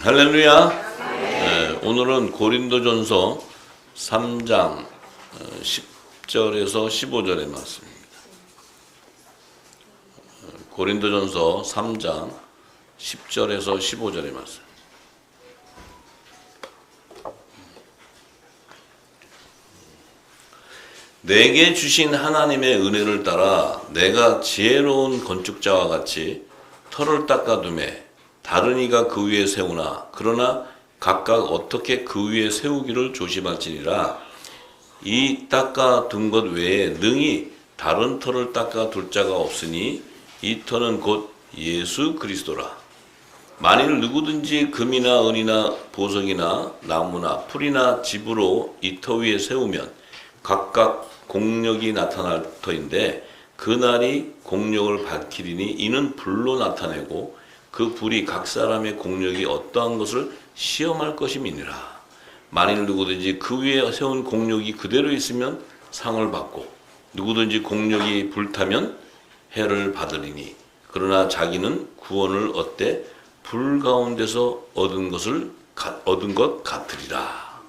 할렐루야. 오늘은 고린도전서 3장 10절에서 15절의 말씀입니다. 고린도전서 3장 10절에서 15절의 말씀. 내게 주신 하나님의 은혜를 따라 내가 지혜로운 건축자와 같이 터를 닦아두매 다른 이가 그 위에 세우나 그러나 각각 어떻게 그 위에 세우기를 조심할지니라. 이 닦아둔 것 외에 능히 다른 터를 닦아둘 자가 없으니 이 터는 곧 예수 그리스도라. 만일 누구든지 금이나 은이나 보석이나 나무나 풀이나 집으로 이 터 위에 세우면 각각 공력이 나타날 터인데 그날이 공력을 밝히리니 이는 불로 나타내고 그 불이 각 사람의 공력이 어떠한 것을 시험할 것임이니라. 만일 누구든지 그 위에 세운 공력이 그대로 있으면 상을 받고 누구든지 공력이 불타면 해를 받으리니 그러나 자기는 구원을 얻되 불 가운데서 얻은 것 같으리라.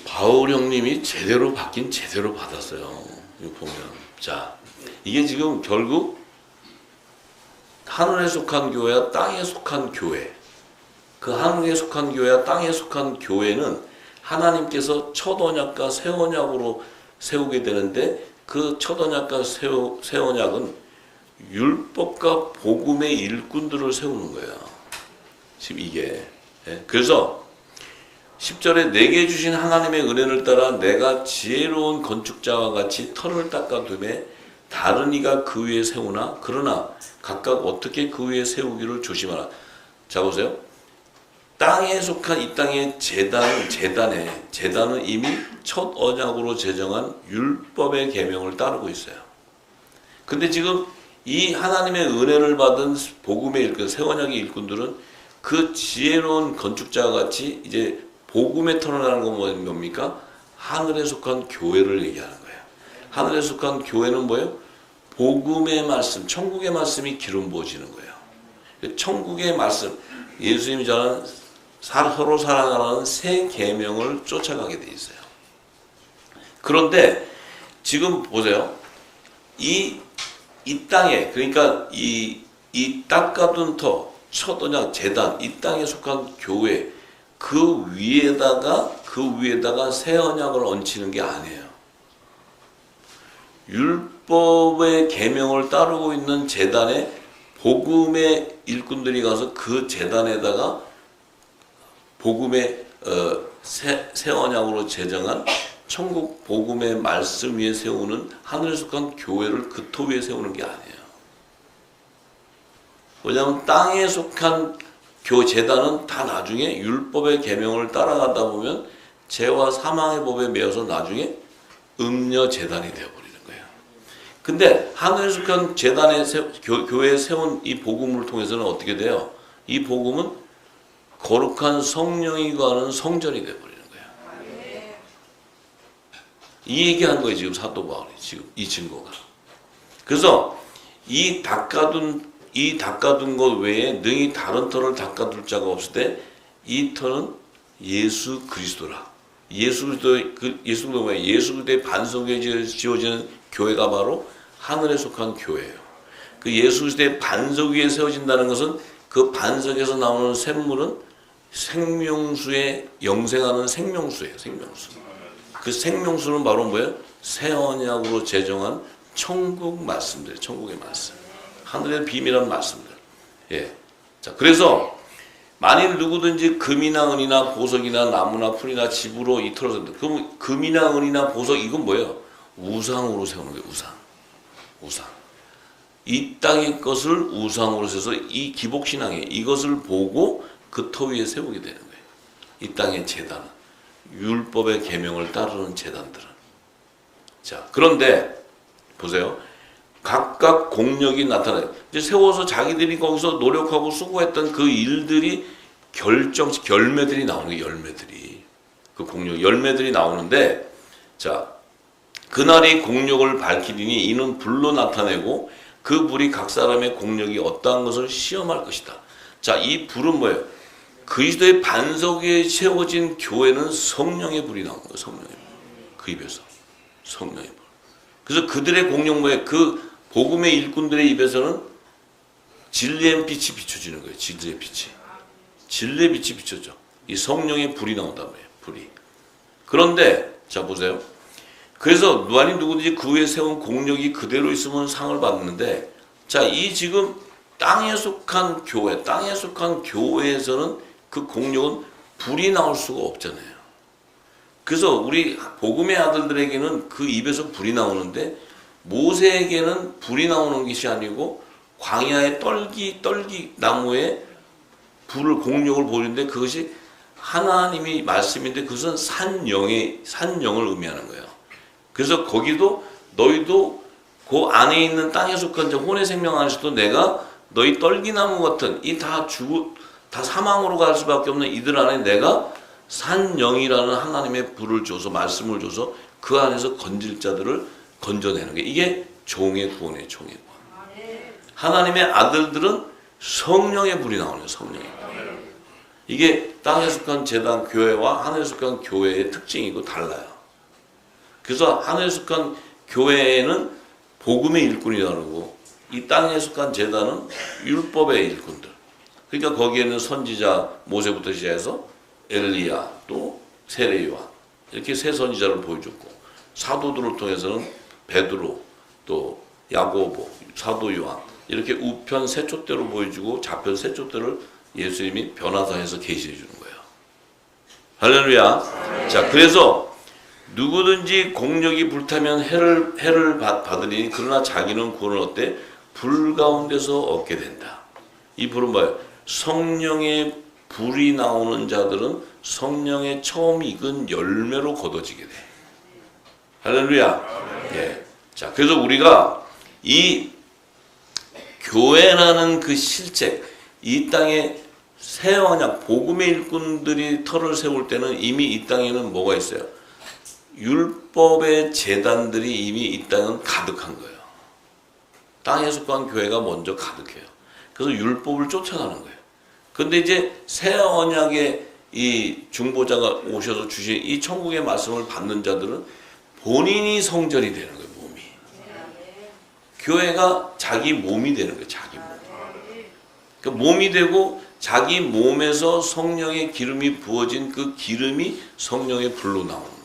바울 형님이 제대로 받긴 제대로 받았어요. 이거 보면 자 이게 지금 결국 하늘에 속한 교회와 땅에 속한 교회, 그 하늘에 속한 교회와 땅에 속한 교회는 하나님께서 첫 언약과 새 언약으로 세우게 되는데 그 첫 언약과 새 언약은 율법과 복음의 일꾼들을 세우는 거예요. 지금 이게 그래서 10절에 내게 주신 하나님의 은혜를 따라 내가 지혜로운 건축자와 같이 터를 닦아두매 다른 이가 그 위에 세우나 그러나 각각 어떻게 그 위에 세우기를 조심하라. 자 보세요. 땅에 속한 이 땅의 제단은 이미 첫 언약으로 제정한 율법의 계명을 따르고 있어요. 근데 지금 이 하나님의 은혜를 받은 복음의 일꾼, 새 언약의 일꾼들은 그 지혜로운 건축자와 같이 이제 복음의 터널이라는 건 뭡니까? 하늘에 속한 교회를 얘기하는 거예요. 하늘에 속한 교회는 뭐예요? 복음의 말씀, 천국의 말씀이 기름 부어지는 거예요. 천국의 말씀, 예수님이 전한 서로 사랑하라는 새 계명을 쫓아가게 돼 있어요. 그런데 지금 보세요. 이 땅에, 그러니까 이 닦아둔 터, 첫 언약, 제단, 이 땅에 속한 교회, 그 위에다가 새 언약을 얹히는 게 아니에요. 율법의 계명을 따르고 있는 제단에 복음의 일꾼들이 가서 그 제단에다가 복음의 새 언약으로 제정한 천국 복음의 말씀 위에 세우는 하늘에 속한 교회를 그 터 위에 세우는 게 아니에요. 왜냐하면 땅에 속한 제단은 다 나중에 율법의 계명을 따라가다 보면 죄와 사망의 법에 매여서 나중에 음녀 제단이 되어버리는 거예요. 근데 하늘에 속한 제단에 교회에 세운 이 복음을 통해서는 어떻게 돼요? 이 복음은 거룩한 성령이 거하는 성전이 되어버리는 거예요. 이 얘기한 거예요 지금 사도 바울이 지금 이 증거가. 그래서 이 닦아둔 것 외에 능히 다른 터를 닦아둘 자가 없을 때 이 터는 예수 그리스도라. 예수 그리스도의 반석에 지어지는 교회가 바로 하늘에 속한 교회예요. 그 예수 그리스도의 반석 위에 세워진다는 것은 그 반석에서 나오는 샘물은 생명수에 영생하는 생명수예요. 생명수. 그 생명수는 바로 뭐예요? 새 언약으로 제정한 천국 말씀들, 천국의 말씀. 하늘의 비밀한 말씀들. 예. 자, 그래서 만일 누구든지 금이나 은이나 보석이나 나무나 풀이나 집으로 이 터를 세운다. 그럼 금이나 은이나 보석 이건 뭐예요? 우상으로 세우는 거예요. 우상. 이 땅의 것을 우상으로 세서 이 기복신앙에 이것을 보고 그 터 위에 세우게 되는 거예요. 이 땅의 제단은 율법의 계명을 따르는 제단들은. 자, 그런데 보세요. 각각 공력이 나타나요. 이제 세워서 자기들이 거기서 노력하고 수고했던 그 일들이 열매들이 나오는 거예요. 열매들이. 그 공력, 열매들이 나오는데, 자, 그날이 공력을 밝히리니 이는 불로 나타내고 그 불이 각 사람의 공력이 어떠한 것을 시험할 것이다. 자, 이 불은 뭐예요? 그리스도의 반석 위에 세워진 교회는 성령의 불이 나오는 거예요. 성령의 불. 그 입에서 성령의 불. 그래서 그들의 공용 뭐예요? 그 복음의 일꾼들의 입에서는 진리의 빛이 비춰지는 거예요. 진리의 빛이. 진리의 빛이 비춰져. 이 성령의 불이 나온단 말이에요. 불이. 그런데 자 보세요. 그래서 아니 누구든지 그 위에 세운 공력이 그대로 있으면 상을 받는데, 자, 이 지금 땅에 속한 교회, 땅에 속한 교회에서는 그 공력은 불이 나올 수가 없잖아요. 그래서 우리 복음의 아들들에게는 그 입에서 불이 나오는데, 모세에게는 불이 나오는 것이 아니고 광야의 떨기 나무에 불을 공력을 보이는데, 그것이 하나님이 말씀인데 그것은 산영을 의미하는 거예요. 그래서 거기도 너희도 그 안에 있는 땅에 속한 혼의 생명 안에서도 내가 너희 떨기나무 같은 이 다 사망으로 갈 수밖에 없는 이들 안에 내가 산영이라는 하나님의 불을 줘서 말씀을 줘서 그 안에서 건질 자들을 건져내는 게 이게 종의 구원이에요. 종의 구원. 하나님의 아들들은 성령의 불이 나오는 성령의 불. 이게 땅에 속한 제단 교회와 하늘에 속한 교회의 특징이고 달라요. 그래서 하늘에 속한 교회에는 복음의 일꾼이라고 그러고 이 땅에 속한 제단은 율법의 일꾼들. 그러니까 거기에는 선지자 모세부터 시작해서 엘리야 또 세례요한 이렇게 세 선지자를 보여줬고, 사도들을 통해서는 베드로 또 야고보 사도 요한 이렇게 우편 세 촛대로 보여주고 좌편 세 촛대를 예수님이 변화사에서 계시해 주는 거예요. 할렐루야. 자, 그래서 누구든지 공력이 불타면 해를 받으리니 그러나 자기는 구원을 어때? 불 가운데서 얻게 된다. 이 불은 뭐예요? 성령의 불이 나오는 자들은 성령의 처음 익은 열매로 거둬지게 돼. 할렐루야. 예. 자, 그래서 우리가 이 교회라는 그 실제, 이 땅에 새 언약, 복음의 일꾼들이 터를 세울 때는 이미 이 땅에는 뭐가 있어요? 율법의 제단들이 이미 이 땅은 가득한 거예요. 땅에 속한 교회가 먼저 가득해요. 그래서 율법을 쫓아가는 거예요. 근데 이제 새 언약의 이 중보자가 오셔서 주신 이 천국의 말씀을 받는 자들은 본인이 성전이 되는 거예요. 몸이. 교회가 자기 몸이 되는 거예요. 자기 몸. 그러니까 몸이 되고 자기 몸에서 성령의 기름이 부어진 그 기름이 성령의 불로 나오는 거예요.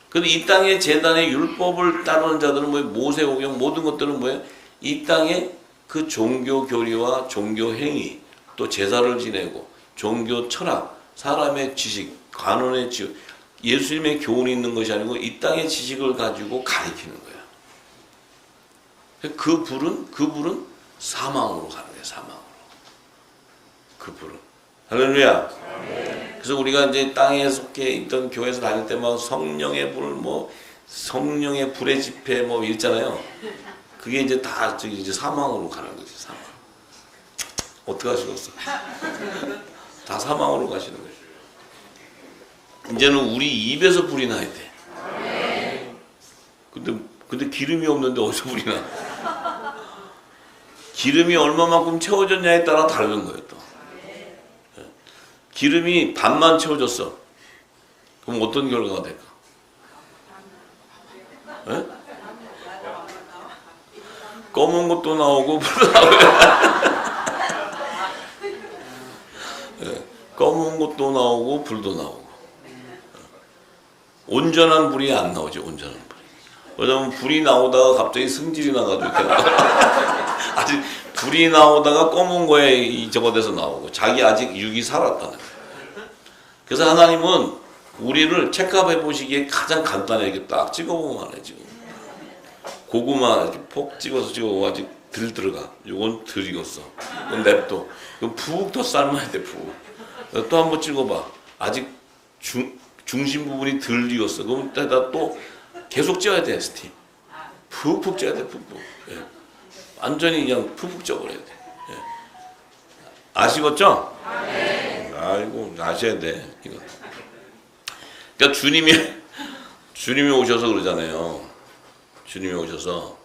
근데 이 땅의 제단의 율법을 따르는 자들은 뭐예요? 모세오경 모든 것들은 뭐예요? 이 땅에 그 종교 교리와 종교 행위, 또 제사를 지내고 종교 철학, 사람의 지식, 관원의 지식, 예수님의 교훈이 있는 것이 아니고 이 땅의 지식을 가지고 가리키는 거예요. 그 불은 사망으로 가는 거예요. 사망으로. 그 불은. 할렐루야. 그래서 우리가 이제 땅에 속해 있던 교회에서 다닐 때 막 성령의 불, 성령의 불의 집회 있잖아요. 그게 이제 다 이제 사망으로 가는 거지. 사망. 어떻게 하시겠어? 다 사망으로 가시는 거예요. 이제는 우리 입에서 불이 나야 돼. 근데 기름이 없는데 어디서 불이 나? 기름이 얼마만큼 채워졌냐에 따라 다른 거예요, 또. 기름이 반만 채워졌어. 그럼 어떤 결과가 될까? 네? 검은 것도 나오고 불도 나오고. 네. 검은 것도 나오고 불도 나오고. 온전한 불이 안 나오지. 온전한 불이. 왜냐면 불이 나오다가 갑자기 승질이 나가지고 이렇게 나와. 아직 불이 나오다가 검은 거에 저거 돼서 나오고 자기 아직 육이 살았다는 거예요. 그래서 하나님은 우리를 체크해 보시기에 가장 간단하게 이렇게 딱 찍어보면 해 지금. 고구마 이렇게 폭 찍어서 아직 덜 들어가. 요건 덜 익었어. 이건 냅둬. 이건 푹 더 삶아야 돼. 푹. 또 한번 찍어봐. 아직 중심 부분이 덜 익었어. 그럼 또 계속 쪄야 돼. 스팀. 푹푹 쪄야 돼. 푹푹. 예. 완전히 그냥 푹푹 쪄버려야 돼. 예. 아시겠죠? 아이고 아셔야 돼. 이거. 그러니까 주님이 오셔서 그러잖아요. 주님이 오셔서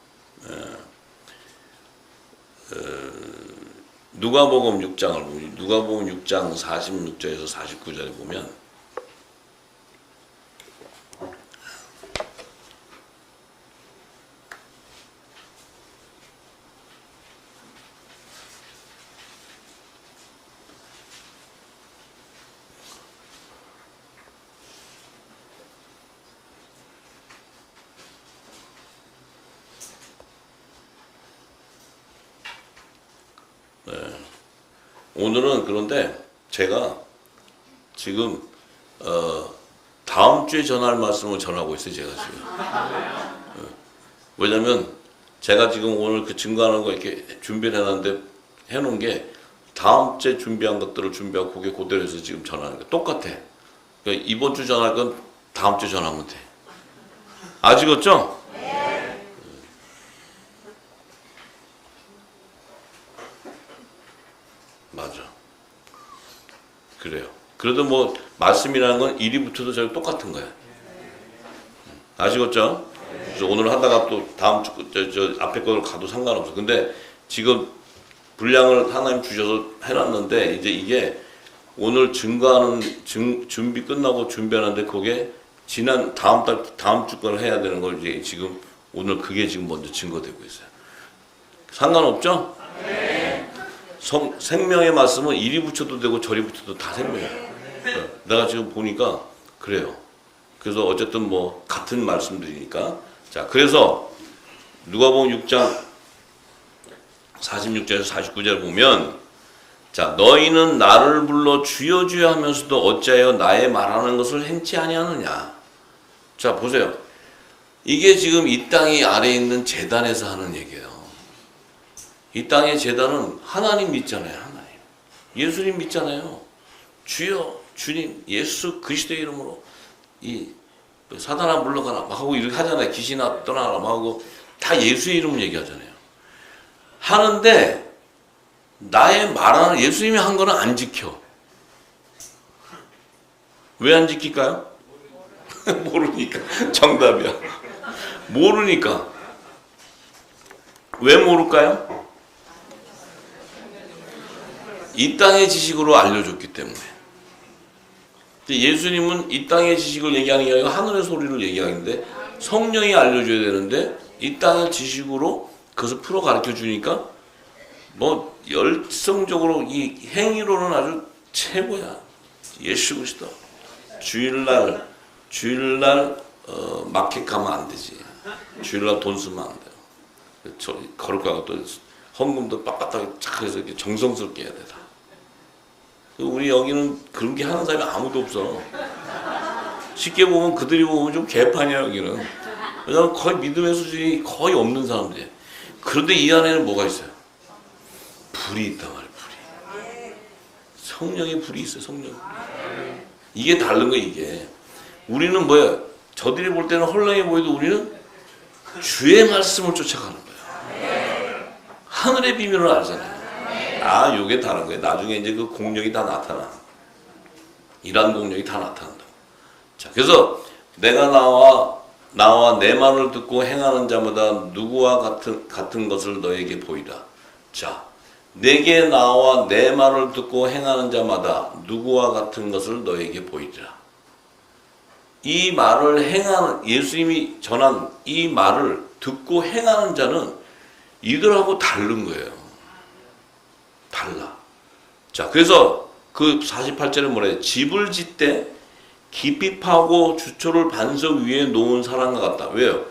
누가복음 6장을 보면 누가복음 6장 46절에서 49절에 보면 오늘은 그런데 제가 지금 다음 주에 전할 말씀을 전하고 있어요. 제가 지금. 왜냐면 제가 지금 오늘 그 증거하는 거 이렇게 준비를 해놨는데 해놓은 게 다음 주에 준비한 것들을 준비하고 그게 그대로 해서 지금 전하는 거 똑같아. 그러니까 이번 주 전할 건 다음 주 전하면 돼. 아시겠죠? 맞아. 그래요. 그래도 뭐 말씀이라는 건 이리부터도 저희 똑같은 거야. 아시겠죠? 그래서 오늘 하다가 또 다음 주 저 앞에 거를 가도 상관없어. 근데 지금 분량을 하나님 주셔서 해놨는데 이제 이게 오늘 증거하는 준비 끝나고 준비하는데 그게 지난 다음 주 걸 해야 되는 걸 이제 지금 오늘 그게 지금 먼저 증거되고 있어요. 상관없죠? 생명의 말씀은 이리 붙여도 되고 저리 붙여도 다 생명이에요. 내가 지금 보니까 그래요. 그래서 어쨌든 뭐 같은 말씀들이니까. 자, 그래서 누가복음 6장 46절에서 49절 보면 자, 너희는 나를 불러 주여 주여 하면서도 어찌하여 나의 말하는 것을 행치 아니하느냐. 자, 보세요. 이게 지금 이 땅이 아래에 있는 제단에서 하는 얘기예요. 이 땅의 제단은 하나님 믿잖아요. 하나님. 예수님 믿잖아요. 주여, 주님, 예수 그리스도의 이름으로 이 사단아 물러가라 막 하고 이렇게 하잖아요. 귀신아 떠나라 막 하고 다 예수의 이름 얘기하잖아요. 하는데 나의 말하는 예수님이 한 거는 안 지켜. 왜 안 지킬까요? 모르니까. 정답이야. 모르니까. 왜 모를까요? 이 땅의 지식으로 알려줬기 때문에. 예수님은 이 땅의 지식을 얘기하는 게 아니라 하늘의 소리를 얘기하는데 성령이 알려줘야 되는데 이 땅의 지식으로 그것을 풀어 가르쳐 주니까 뭐 열성적으로 이 행위로는 아주 최고야. 예수 그리스도. 주일날 마켓 가면 안 되지. 주일날 돈 쓰면 안 돼요. 저 거룩하고 또 헌금도 빡빡하게 착 해서 이렇게 정성스럽게 해야 돼. 다. 우리 여기는 그런 게 하는 사람이 아무도 없어. 쉽게 보면 그들이 보면 좀 개판이야 여기는. 왜냐면 거의 믿음의 수준이 거의 없는 사람들이야. 그런데 이 안에는 뭐가 있어요? 불이 있단 말이야. 불이. 성령의 불이 있어요. 성령의 불이. 이게 다른 거야 이게. 우리는 뭐야? 저들이 볼 때는 헐렁해 보여도 우리는 주의 말씀을 쫓아가는 거야. 하늘의 비밀을 알잖아요. 아, 요게 다른 거예요. 나중에 이제 그 공력이 다 나타나. 이러한 공력이 다 나타난다. 자, 그래서 내가 나와 내 말을 듣고 행하는 자마다 누구와 같은 것을 너에게 보이라. 자, 내게 나와 내 말을 듣고 행하는 자마다 누구와 같은 것을 너에게 보이리라. 이 말을 행하는, 예수님이 전한 이 말을 듣고 행하는 자는 이들하고 다른 거예요. 달라. 자, 그래서 그 48절에 뭐래요? 집을 짓되 깊이 파고 주초를 반석 위에 놓은 사람과 같다. 왜요?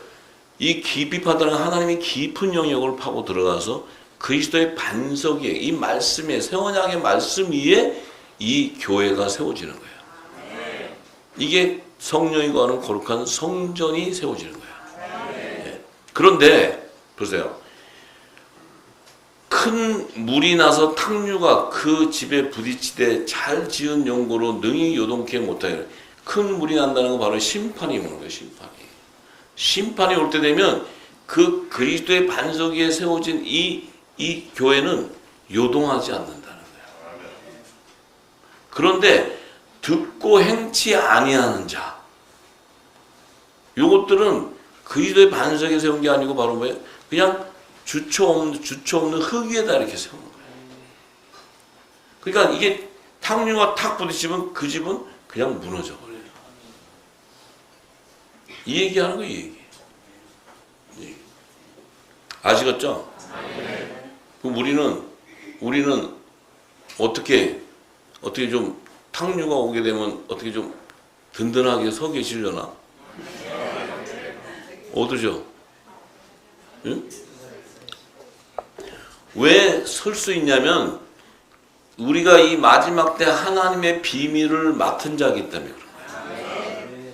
이 깊이 파다는 하나님이 깊은 영역을 파고 들어가서 그리스도의 반석 위에, 이 말씀에, 새 언약의 말씀 위에 이 교회가 세워지는 거예요. 이게 성령이 거하는 거룩한 성전이 세워지는 거예요. 예. 그런데 보세요. 큰 물이 나서 탕류가 그 집에 부딪히되 잘 지은 용고로 능히 요동케 못하여. 큰 물이 난다는 건 바로 심판이 오는 거예요. 심판이 올 때 되면 그 그리스도의 반석 위에 세워진 이 교회는 요동하지 않는다는 거예요. 그런데 듣고 행치 아니하는 자, 요것들은 그리스도의 반석에 세운 게 아니고 바로 뭐예요? 그냥 주초 없는 흙 위에다 이렇게 세우는 거예요. 그러니까 이게 탕류가 탁 부딪히면 그 집은 그냥 무너져 버려요. 이 얘기하는 거예요, 이 얘기. 아시겠죠? 그럼 우리는 어떻게 좀 탕류가 오게 되면 어떻게 좀 든든하게 서 계시려나? 어떠죠? 응? 왜 설 수 있냐면 우리가 이 마지막 때 하나님의 비밀을 맡은 자이기 때문에 그런 거예요.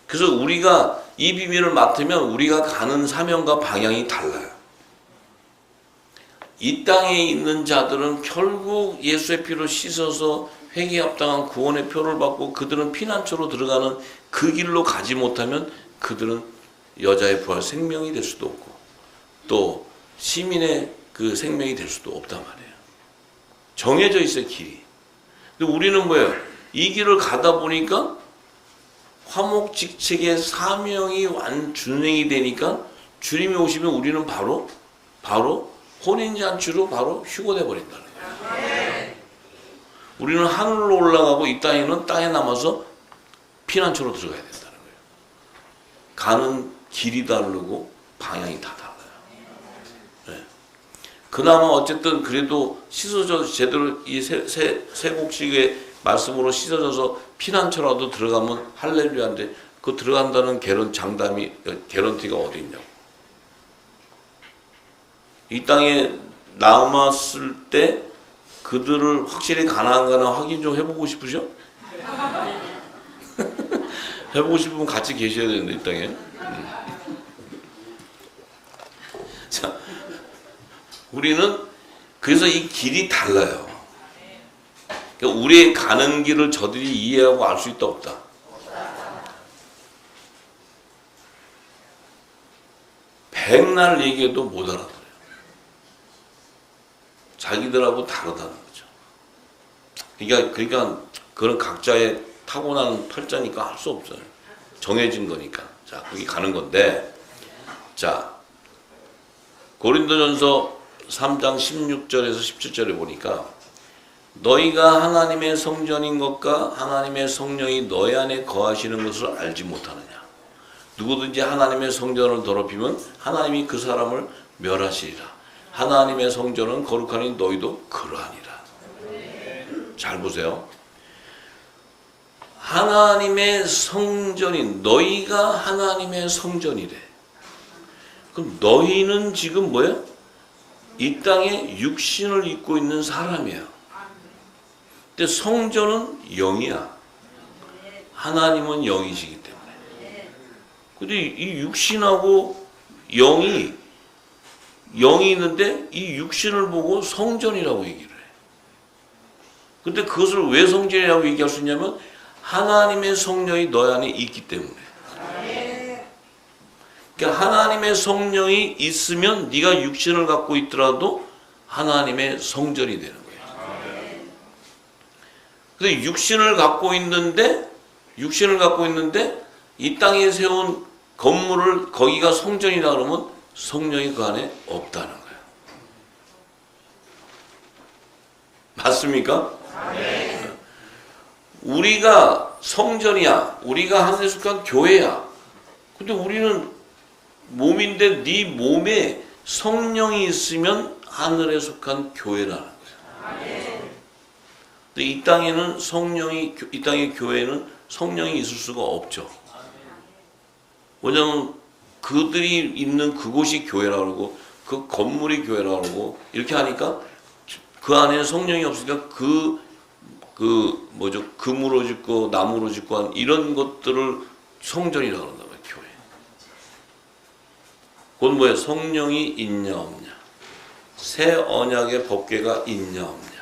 그래서 우리가 이 비밀을 맡으면 우리가 가는 사명과 방향이 달라요. 이 땅에 있는 자들은 결국 예수의 피로 씻어서 회개에 합당한 구원의 표를 받고 그들은 피난처로 들어가는 그 길로 가지 못하면 그들은 여자의 부활 생명이 될 수도 없고 또 시민의 그 생명이 될 수도 없단 말이에요. 정해져 있어요, 길이. 근데 우리는 뭐예요? 이 길을 가다 보니까 화목직책의 사명이 준행이 되니까 주님이 오시면 우리는 바로 혼인잔치로 바로 휴거돼 버린다는 거예요. 우리는 하늘로 올라가고 이 땅에는 땅에 남아서 피난처로 들어가야 된다는 거예요. 가는 길이 다르고 방향이 다 달라요. 네. 그나마 어쨌든 그래도 씻어져 제대로 이 세 곡식의 말씀으로 씻어져서 피난처라도 들어가면 할렐루야인데 그 들어간다는 개런티가 어디 있냐고. 이 땅에 남았을 때 그들을 확실히 가나안가나 확인 좀 해보고 싶으셔? 해보고 싶으면 같이 계셔야 되는데 이 땅에. 자, 우리는 그래서 이 길이 달라요. 그러니까 우리의 가는 길을 저들이 이해하고 알 수 있다 없다. 백날 얘기해도 못 알아들어요. 자기들하고 다르다는 거죠. 그러니까 그런 각자의 타고난 팔자니까 할 수 없어요. 정해진 거니까. 자, 거기 가는 건데, 자, 고린도전서 3장 16절에서 17절에 보니까 너희가 하나님의 성전인 것과 하나님의 성령이 너희 안에 거하시는 것을 알지 못하느냐. 누구든지 하나님의 성전을 더럽히면 하나님이 그 사람을 멸하시리라. 하나님의 성전은 거룩하니 너희도 그러하니라. 잘 보세요. 하나님의 성전인 너희가 하나님의 성전이래. 그럼 너희는 지금 뭐야? 이 땅에 육신을 입고 있는 사람이야. 근데 성전은 영이야. 하나님은 영이시기 때문에. 근데 이 육신하고 영이 있는데 이 육신을 보고 성전이라고 얘기를 해. 근데 그것을 왜 성전이라고 얘기할 수 있냐면 하나님의 성령이 너희 안에 있기 때문에. 그러니까 하나님의 성령이 있으면 네가 육신을 갖고 있더라도 하나님의 성전이 되는 거예요. 근데 육신을 갖고 있는데 이 땅에 세운 건물을 거기가 성전이라 그러면 성령이 그 안에 없다는 거예요. 맞습니까? 네. 우리가 성전이야. 우리가 하늘에 속한 교회야. 근데 우리는 몸인데 네 몸에 성령이 있으면 하늘에 속한 교회라는 거예요. 근데 이 땅의 교회는 성령이 있을 수가 없죠. 왜냐하면 그들이 있는 그곳이 교회라고 그러고 그 건물이 교회라고 그러고 이렇게 하니까 그 안에 성령이 없으니까 금으로 짓고 나무로 짓고 한 이런 것들을 성전이라고 그런다 말이에요. 교회. 그건 뭐예요? 성령이 있냐 없냐. 새 언약의 법궤가 있냐 없냐.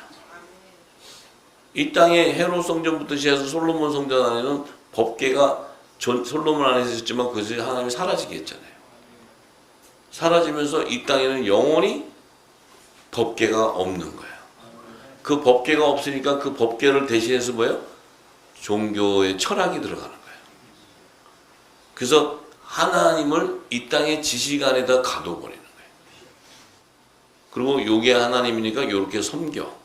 이 땅에 헤롯 성전부터 시작해서 솔로몬 성전 안에는 법궤가 솔로몬 안에 있었지만 그것이 하나님이 사라지게 했잖아요. 사라지면서 이 땅에는 영원히 법궤가 없는 거예요. 그 법궤가 없으니까 그 법궤를 대신해서 뭐예요? 종교의 철학이 들어가는 거예요. 그래서 하나님을 이 땅의 지식 안에다 가둬버리는 거예요. 그리고 요게 하나님이니까 요렇게 섬겨.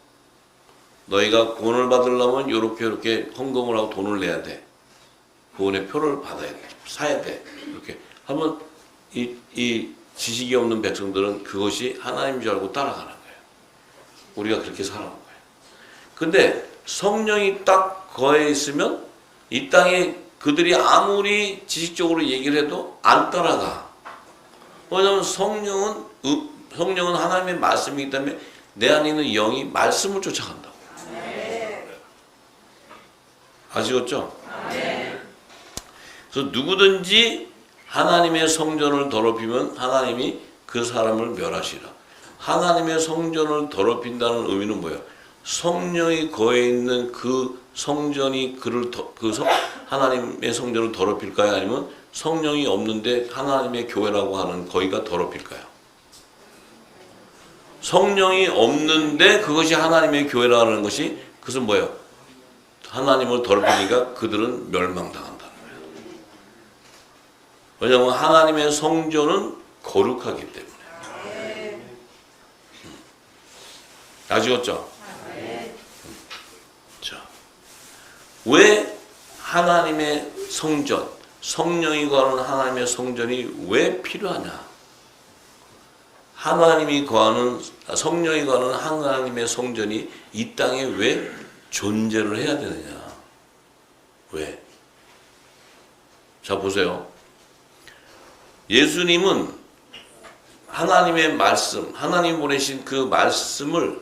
너희가 구원을 받으려면 이렇게 헌금을 하고 돈을 내야 돼. 구원의 표를 받아야 돼. 사야 돼. 이렇게 하면 이 지식이 없는 백성들은 그것이 하나님인 줄 알고 따라가는 거예요. 우리가 그렇게 살아온 거예요. 근데 성령이 딱 거해 있으면 이 땅에 그들이 아무리 지식적으로 얘기를 해도 안 따라가. 왜냐하면 성령은 하나님의 말씀이기 때문에 내 안에 있는 영이 말씀을 쫓아간다고. 아시겠죠? 그래서 누구든지 하나님의 성전을 더럽히면 하나님이 그 사람을 멸하시라. 하나님의 성전을 더럽힌다는 의미는 뭐예요? 성령이 거해 있는 그 성전이 하나님의 성전을 더럽힐까요? 아니면 성령이 없는데 하나님의 교회라고 하는 거기가 더럽힐까요? 성령이 없는데 그것이 하나님의 교회라는 것이 그것은 뭐예요? 하나님을 더럽히니까 그들은 멸망당한다는 거예요. 왜냐하면 하나님의 성전은 거룩하기 때문에. 아시겠죠? 자, 왜 하나님의 성전, 성령이 거하는 하나님의 성전이 왜 필요하냐? 성령이 거하는 하나님의 성전이 이 땅에 왜 존재를 해야 되느냐? 왜? 자, 보세요. 예수님은 하나님의 말씀, 하나님 보내신 그 말씀을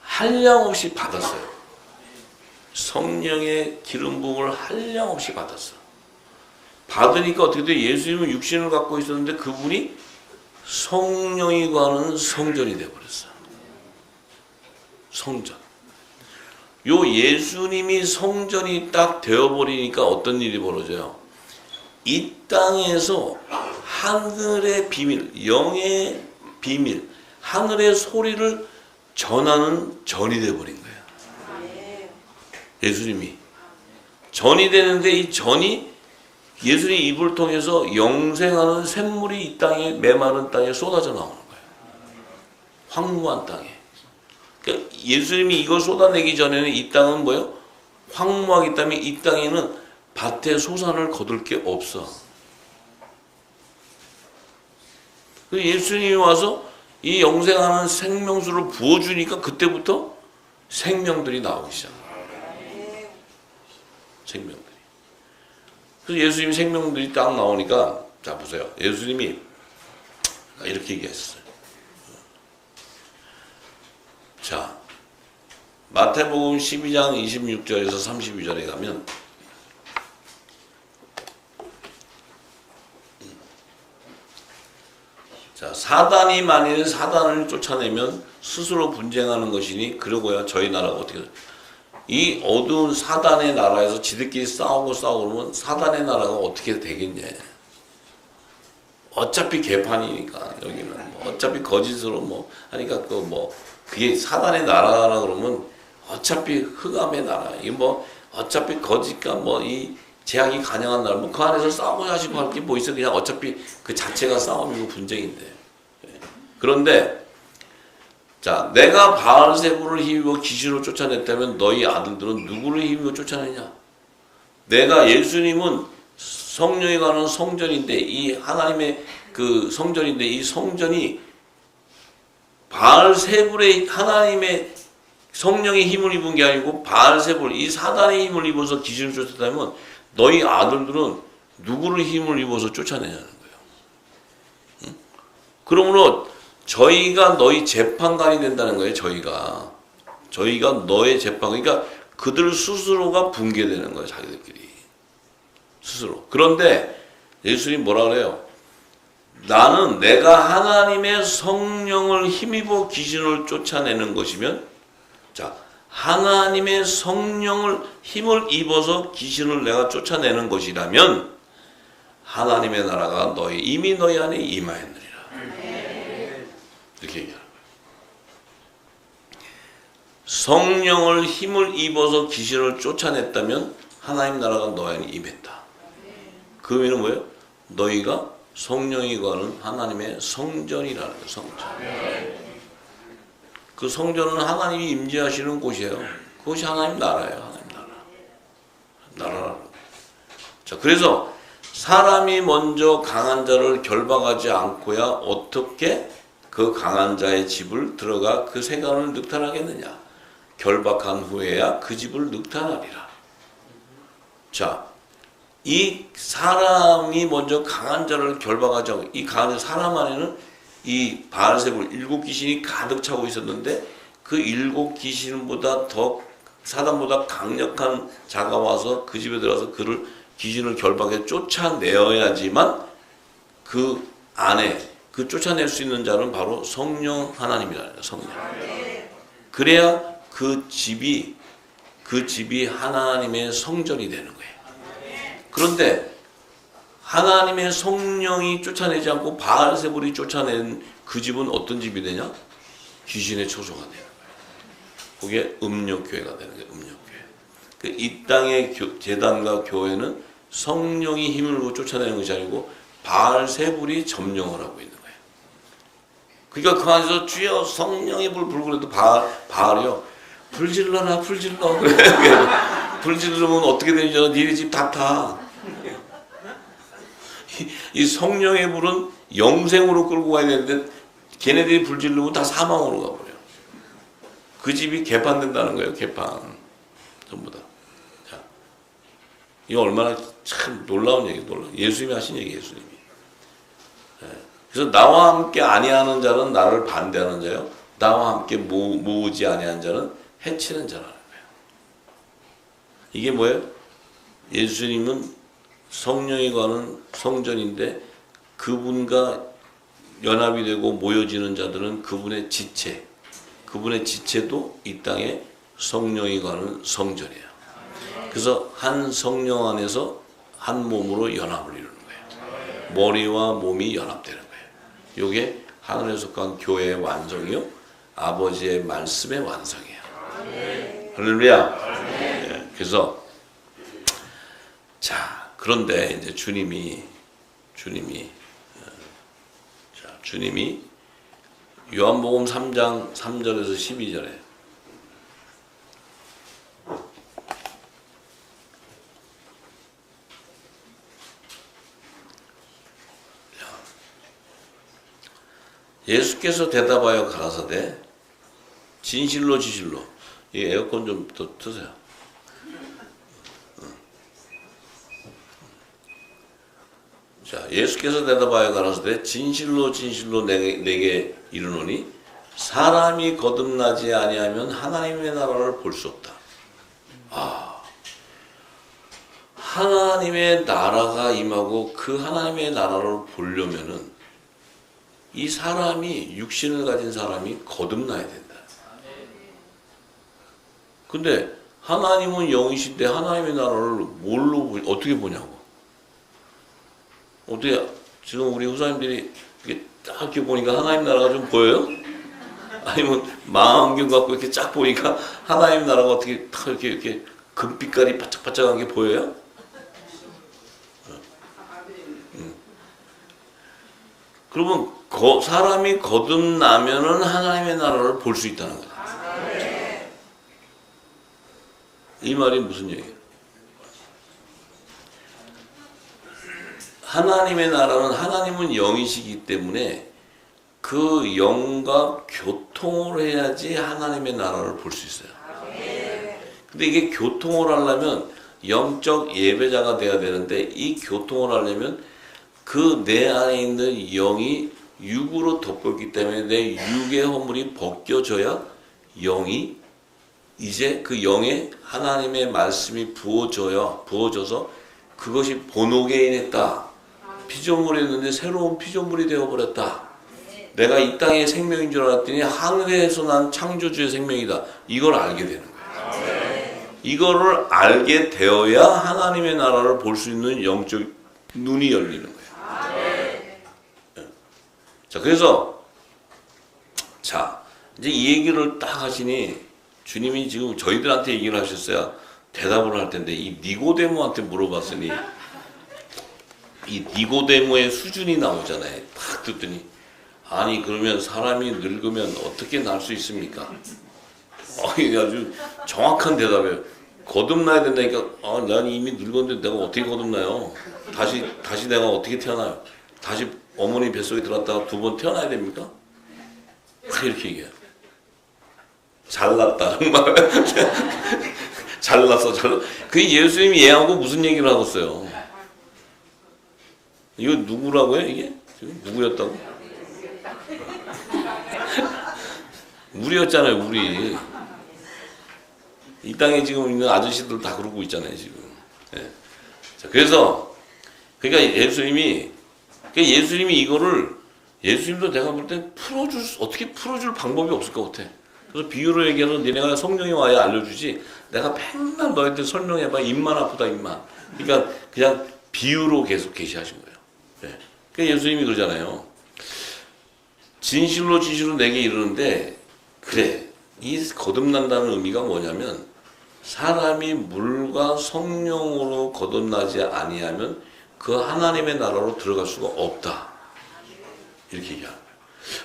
한량없이 받았어요. 성령의 기름 부음을 한량없이 받았어. 받으니까 어떻게 돼? 예수님은 육신을 갖고 있었는데 그분이 성령이 거하는 성전이 되어버렸어요. 성전. 요 예수님이 성전이 딱 되어버리니까 어떤 일이 벌어져요? 이 땅에서 하늘의 비밀, 영의 비밀, 하늘의 소리를 전하는 전이 되어버린 거예요. 예수님이. 전이 되는데 이 전이 예수님 입을 통해서 영생하는 샘물이 이 땅에, 메마른 땅에 쏟아져 나오는 거예요. 황무한 땅에. 그러니까 예수님이 이걸 쏟아내기 전에는 이 땅은 뭐예요? 황무하기 때문에 이 땅에는 밭에 소산을 거둘 게 없어. 예수님이 와서 이 영생하는 생명수를 부어주니까 그때부터 생명들이 나오기 시작해요. 생명들이. 그래서 예수님 생명들이 딱 나오니까, 자, 보세요. 예수님이 이렇게 얘기했어요. 자, 마태복음 12장 26절에서 32절에 가면, 자, 사단이 만일 사단을 쫓아내면 스스로 분쟁하는 것이니 그러고야 저희 나라가 어떻게 돼요? 이 어두운 사단의 나라에서 지들끼리 싸우고 그러면 사단의 나라가 어떻게 되겠냐. 어차피 개판이니까 여기는 어차피 거짓으로 하니까 그게 사단의 나라라 그러면 어차피 흑암의 나라. 이게 어차피 거짓과 이 제약이 가능한 나라. 그 안에서 싸우고 하시고 할 게 뭐 있어. 그냥 어차피 그 자체가 싸움이고 분쟁인데. 그런데 자, 내가 바알세불을 힘입어 귀신을 쫓아냈다면 너희 아들들은 누구를 힘입어 쫓아내냐? 예수님은 성령이 가는 성전인데 이 하나님의 그 성전인데 이 성전이 바알세불의 하나님의 성령의 힘을 입은 게 아니고 바알세불 이 사단의 힘을 입어서 귀신을 쫓았다면 너희 아들들은 누구를 힘을 입어서 쫓아내냐는 거예요. 응? 그러므로 저희가 너희 재판관이 된다는 거예요. 저희가 너의 재판, 그러니까 그들 스스로가 붕괴되는 거예요. 자기들끼리 스스로. 그런데 예수님 뭐라 그래요? 내가 하나님의 성령을 힘입어 귀신을 쫓아내는 것이면, 자, 하나님의 성령을 힘을 입어서 귀신을 내가 쫓아내는 것이라면 하나님의 나라가 이미 너희 안에 임하였느니라. 이렇게 얘기하는 거예요. 성령을 힘을 입어서 귀신을 쫓아냈다면 하나님 나라가 너희 안에 임했다. 그 의미는 뭐예요? 너희가 성령이 거하는 하나님의 성전이라는 거예요. 성전. 그 성전은 하나님이 임재하시는 곳이에요. 그것이 하나님 나라예요. 하나님 나라. 나라라는. 자, 그래서 사람이 먼저 강한 자를 결박하지 않고야 어떻게 그 강한 자의 집을 들어가 그 생각을 늑탈하겠느냐. 결박한 후에야 그 집을 늑탈하리라. 자, 이 사람이 먼저 강한 자를 결박하지 않고, 이 강한 자, 사람 안에는 이 바알세불 7 귀신이 가득 차고 있었는데 그 7 귀신보다 더 사단보다 강력한 자가 와서 그 집에 들어가서 그를 귀신을 결박해 쫓아내어야지만 그 안에 그 쫓아낼 수 있는 자는 바로 성령 하나님이라는 거예요. 성령. 그래야 그 집이 하나님의 성전이 되는 거예요. 그런데 하나님의 성령이 쫓아내지 않고 바알세불이 쫓아낸 그 집은 어떤 집이 되냐? 귀신의 처소가 되는 거예요. 그게 음욕교회가 되는 거예요. 음욕교회. 이 땅의 제단과 교회는 성령이 힘을 주고 쫓아내는 것이 아니고 바알세불이 점령을 하고 있는 거예요. 그러니까 그 안에서 주여 성령의 불 그래도 바알이요. 불 질러라 불 질러. 불 지르면 어떻게 되냐? 니네 집 다 타. 이 성령의 불은 영생으로 끌고 가야 되는데 걔네들이 불 지르면 다 사망으로 가버려요. 그 집이 개판된다는 거예요. 개판. 전부 다. 자, 이거 얼마나 참 놀라운 얘기, 예수님이 하신 얘기, 예수님이. 그래서 나와 함께 아니하는 자는 나를 반대하는 자요. 나와 함께 모으지 아니하는 자는 해치는 자라는 거예요. 이게 뭐예요? 예수님은 성령이 가는 성전인데 그분과 연합이 되고 모여지는 자들은 그분의 지체, 그분의 지체도 이 땅에 성령이 가는 성전이에요. 그래서 한 성령 안에서 한 몸으로 연합을 이루는 거예요. 머리와 몸이 연합되는 거예요. 이게 하늘에 속한 교회의 완성이요, 아버지의 말씀의 완성이에요. 할렐루야. 네, 그래서 자, 그런데 이제 주님이 요한복음 3장 3절에서 12절에 예수께서 대답하여 가라사대 진실로 진실로, 이 에어컨 좀 더 트세요. 자, 예수께서 대답하여 가라사대 진실로 진실로 내게 이르노니 사람이 거듭나지 아니하면 하나님의 나라를 볼 수 없다. 아, 하나님의 나라가 임하고 그 하나님의 나라를 보려면은 이 사람이, 육신을 가진 사람이 거듭나야 된다. 근데 하나님은 영이신데 하나님의 나라를 어떻게 보냐고. 어떻게, 지금 우리 후사님들이 이렇게 딱 이렇게 보니까 하나님 나라가 좀 보여요? 아니면 망원경 갖고 이렇게 쫙 보니까 하나님 나라가 어떻게 딱 이렇게 금빛깔이 바짝바짝한 게 보여요? 그러면 사람이 거듭나면은 하나님의 나라를 볼 수 있다는 거죠. 이 말이 무슨 얘기예요? 하나님의 나라는, 하나님은 영이시기 때문에 그 영과 교통을 해야지 하나님의 나라를 볼 수 있어요. 근데 이게 교통을 하려면 영적 예배자가 돼야 되는데, 이 교통을 하려면 그 내 안에 있는 영이 육으로 덮였기 때문에 내 육의 허물이 벗겨져야 영이, 이제 그 영에 하나님의 말씀이 부어져서 그것이 본호계인 했다. 피조물이었는데 새로운 피조물이 되어버렸다. 내가 이 땅의 생명인 줄 알았더니 하늘에서 난 창조주의 생명이다. 이걸 알게 되는 거예요. 이거를 알게 되어야 하나님의 나라를 볼 수 있는 영적 눈이 열리는 거예요. 자, 그래서 자, 이제 이 얘기를 딱 하시니 주님이 지금 저희들한테 얘기를 하셨어야 대답을 할 텐데, 이 니고데모한테 물어봤으니 이 니고데모의 수준이 나오잖아요. 딱 듣더니, 아니 그러면 사람이 늙으면 어떻게 날 수 있습니까? 이게 아주 정확한 대답이에요. 거듭나야 된다니까. 난 이미 늙었는데 내가 어떻게 거듭나요? 다시 내가 어떻게 태어나요? 다시 어머니 뱃속에 들어갔다가 두 번 태어나야 됩니까? 이렇게 얘기해요. 잘났다 정말. 잘났어. 그 예수님이 얘하고 무슨 얘기를 하고 있어요? 이거 누구라고요 이게? 지금 누구였다고? 우리였잖아요 우리. 이 땅에 지금 있는 아저씨들 다 그러고 있잖아요 지금. 예. 자, 그래서 그러니까 예수님이 이거를 예수님도 내가 볼 때 어떻게 풀어줄 방법이 없을 것 같아. 그래서 비유로 얘기해서 니네가 성령이 와야 알려주지. 내가 맨날 너희들 설명해봐. 입만 아프다 입만. 그러니까 그냥 비유로 계속 계시하신 거예요. 예. 그러니까 예수님이 그러잖아요. 진실로 내게 이르는데 그래. 이 거듭난다는 의미가 뭐냐면 사람이 물과 성령으로 거듭나지 아니하면 그 하나님의 나라로 들어갈 수가 없다. 이렇게 얘기하는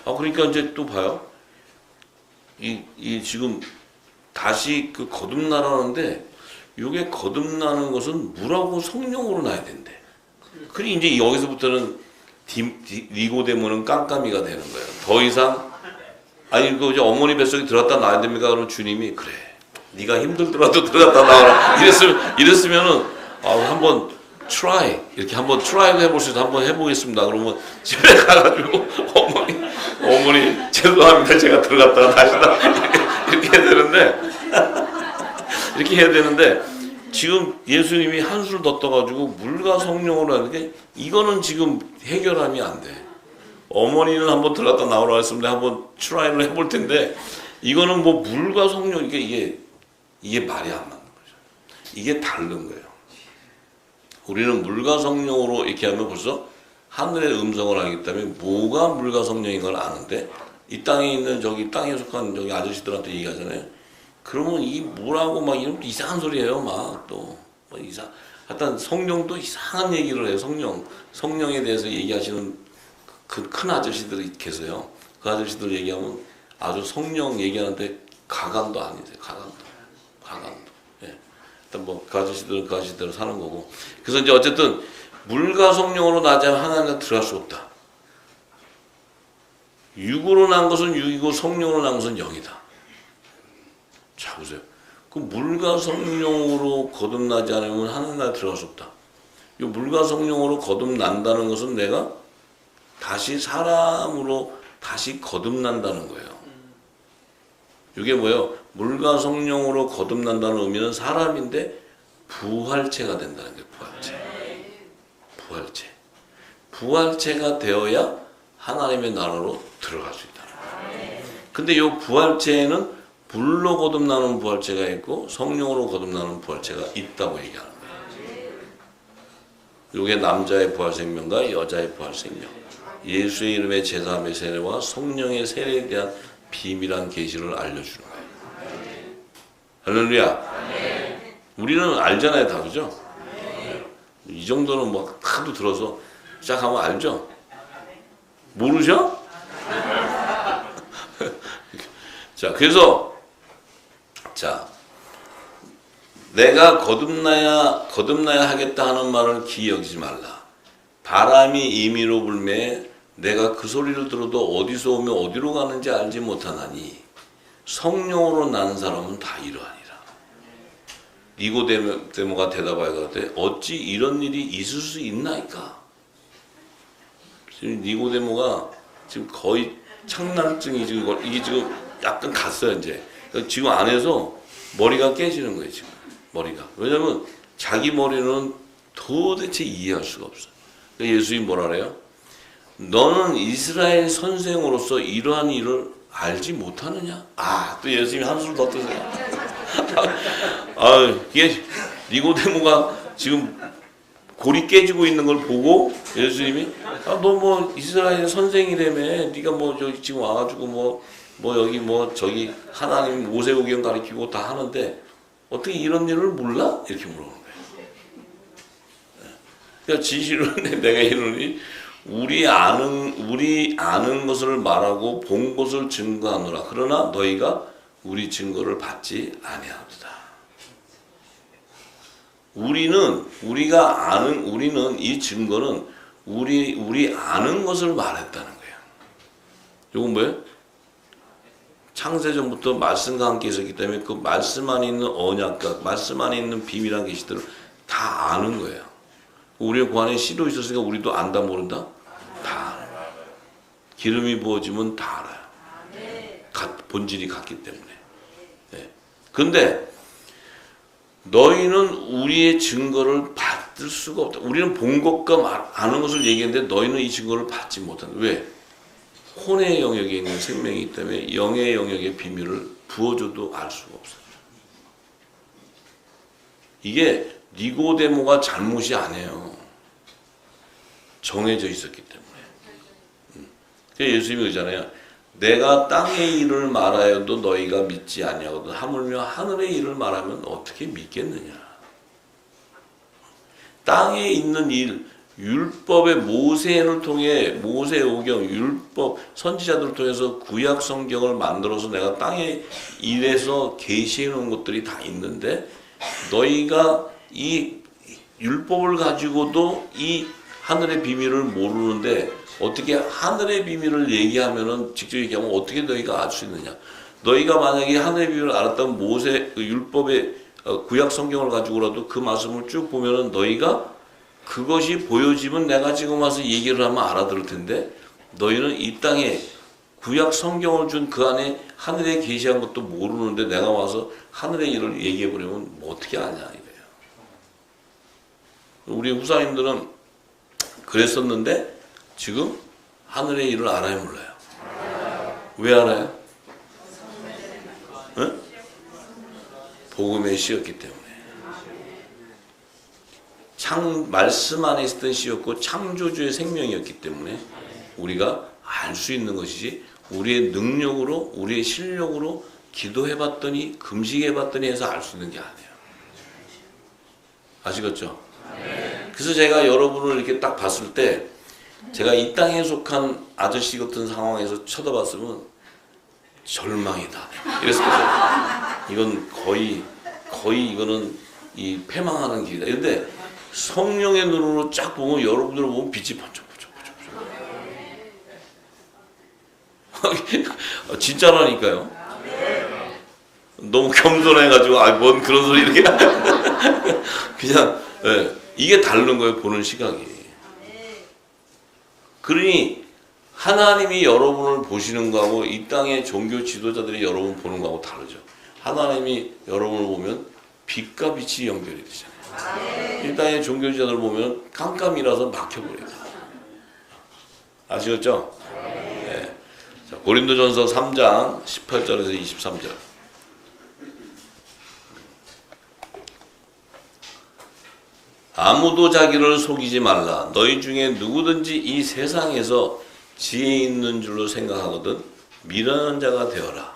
거예요. 그러니까 이제 또 봐요. 이 지금 다시 그 거듭나라는데 이게 거듭나는 것은 물하고 성령으로 나야 된대. 그리고 이제 여기서부터는 니고데모는 깜깜이가 되는 거예요. 더 이상 아니 그 이제 어머니 뱃속에 들어갔다 나야 됩니까? 그러면 주님이 그래. 네가 힘들더라도 들어갔다 나와라. 이랬으면은 한번 try 이렇게 한번 트라이를 해볼 수 있어. 한번 해보겠습니다. 그러면 집에 가가지고 어머니 죄송합니다. 제가 들어갔다가 다시 나 이렇게 해야 되는데 이렇게 해야 되는데 지금 예수님이 한술 더 떠가지고 물과 성령으로 하는 게 이거는 지금 해결함이 안 돼. 어머니는 한번 들어갔다 나오라 했습니다. 한번 트라이를 해볼 텐데 이거는 뭐 물과 성령 이게 말이 안 맞는 거죠. 이게 다른 거예요. 우리는 물과 성령으로 이렇게 하면 벌써 하늘의 음성을 알기 때문에 뭐가 물과 성령인 걸 아는데 이 땅에 있는 땅에 속한 아저씨들한테 얘기하잖아요. 그러면 이 물하고 막 이런 이상한 소리예요. 막 또 하여튼 성령도 이상한 얘기를 해요. 성령에 대해서 얘기하시는 그 큰 아저씨들이 계세요. 그 아저씨들 얘기하면 아주 성령 얘기하는데 가관도 아니세요. 가관도. 예. 일단 뭐 그 아저씨들은 그 아저씨대로 사는 거고. 그래서 이제 어쨌든 물과 성령으로 나지 않으면 하나님께 들어갈 수 없다. 육으로 난 것은 육이고 성령으로 난 것은 영이다. 자 보세요. 그 물과 성령으로 거듭나지 않으면 하나님께 들어갈 수 없다. 이 물과 성령으로 거듭난다는 것은 내가 다시 사람으로 다시 거듭난다는 거예요. 이게 뭐예요? 물과 성령으로 거듭난다는 의미는 사람인데 부활체가 된다는 거예요. 부활체가 되어야 하나님의 나라로 들어갈 수 있다는 거예요. 근데 이 부활체에는 물로 거듭나는 부활체가 있고 성령으로 거듭나는 부활체가 있다고 얘기하는 거예요. 이게 남자의 부활생명과 여자의 부활생명. 예수의 이름의 제3의 세례와 성령의 세례에 대한 비밀한 계시를 알려주는 거예요. 할렐루야. 우리는 알잖아요, 다 그죠? 이 정도는 뭐 하도 들어서 시작하면 알죠? 모르죠? 자, 그래서 내가 거듭나야 하겠다 하는 말을 기억하지 말라. 바람이 임의로 불매 내가 그 소리를 들어도 어디서 오며 어디로 가는지 알지 못하나니 성령으로 나는 사람은 다 이러하니라. 니고데모가 대답하여 가되 어찌 이런 일이 있을 수 있나이까? 지금 니고데모가 지금 거의 창난증이 이게 지금 약간 갔어요 이제. 지금 안에서 머리가 깨지는 거예요 지금 머리가. 왜냐면 자기 머리는 도대체 이해할 수가 없어요. 예수님이 뭐라 그래요? 너는 이스라엘 선생으로서 이러한 일을 알지 못하느냐? 또 예수님이 한술 더 뜨세요. 이게 니고데모가 지금 골이 깨지고 있는 걸 보고 예수님이 너 뭐 이스라엘 선생이라며 네가 뭐 저기 지금 와가지고 뭐 여기 뭐 저기 하나님 모세오경 가르치고 다 하는데 어떻게 이런 일을 몰라? 이렇게 물어보는 거예요. 그러니까 진실로 내가 이러니 우리 아는 것을 말하고 본 것을 증거하노라. 그러나 너희가 우리 증거를 받지 아니합니다. 우리는 이 증거는 우리 아는 것을 말했다는 거예요. 이건 뭐예요? 창세전부터 말씀과 함께 있었기 때문에 그 말씀 안에 있는 언약과 말씀 안에 있는 비밀한 계시들을 다 아는 거예요. 우리의 그 안에 씨도 있었으니까 우리도 안다 모른다? 다 알아요. 기름이 부어지면 다 알아요. 본질이 같기 때문에. 네. 근데 너희는 우리의 증거를 받을 수가 없다. 우리는 본 것과 아는 것을 얘기했는데 너희는 이 증거를 받지 못한다. 왜? 혼의 영역에 있는 생명이기 때문에 영의 영역의 비밀을 부어줘도 알 수가 없어요. 이게 니고데모가 잘못이 아니에요. 정해져 있었기 때문에. 그래서 예수님이 그러잖아요. 내가 땅의 일을 말하여도 너희가 믿지 아니하거든 하물며 하늘의 일을 말하면 어떻게 믿겠느냐. 땅에 있는 일, 율법의 모세를 통해 모세 오경, 율법, 선지자들을 통해서 구약 성경을 만들어서 내가 땅의 일에서 계시해 놓은 것들이 다 있는데 너희가 이 율법을 가지고도 이 하늘의 비밀을 모르는데 어떻게 하늘의 비밀을 얘기하면은 직접 얘기하면 어떻게 너희가 알 수 있느냐? 너희가 만약에 하늘의 비밀을 알았다면 모세 그 율법의 구약 성경을 가지고라도 그 말씀을 쭉 보면은 너희가 그것이 보여지면 내가 지금 와서 얘기를 하면 알아들을 텐데 너희는 이 땅에 구약 성경을 준 그 안에 하늘에 계시한 것도 모르는데 내가 와서 하늘의 일을 얘기해 보려면 뭐 어떻게 아냐 이거예요. 우리 후사님들은 그랬었는데 지금 하늘의 일을 알아요, 몰라요? 왜 알아요? 응? 복음의 씨였기 때문에. 말씀 안에 있었던 씨였고 창조주의 생명이었기 때문에 우리가 알 수 있는 것이지 우리의 능력으로 우리의 실력으로 기도해봤더니 금식해봤더니 해서 알 수 있는 게 아니에요. 아시겠죠? 그래서 제가 여러분을 이렇게 딱 봤을 때 제가 이 땅에 속한 아저씨 같은 상황에서 쳐다봤으면 절망이다. 이랬었거든요. 이건 거의 이거는 이 패망하는 길이다. 그런데 성령의 눈으로 쫙 보면 여러분들 보면 빛이 번쩍번쩍. 진짜라니까요. 너무 겸손해가지고 뭔 그런 소리 이렇게 그냥 이게 다른 거예요. 보는 시각이. 그러니 하나님이 여러분을 보시는 거하고 이 땅의 종교 지도자들이 여러분 보는 거하고 다르죠. 하나님이 여러분을 보면 빛과 빛이 연결이 되잖아요. 이 땅의 종교 지도자들 보면 깜깜이라서 막혀버려요. 아시겠죠? 네. 자, 고린도전서 3장 18절에서 23절. 아무도 자기를 속이지 말라. 너희 중에 누구든지 이 세상에서 지혜 있는 줄로 생각하거든 미련한 자가 되어라.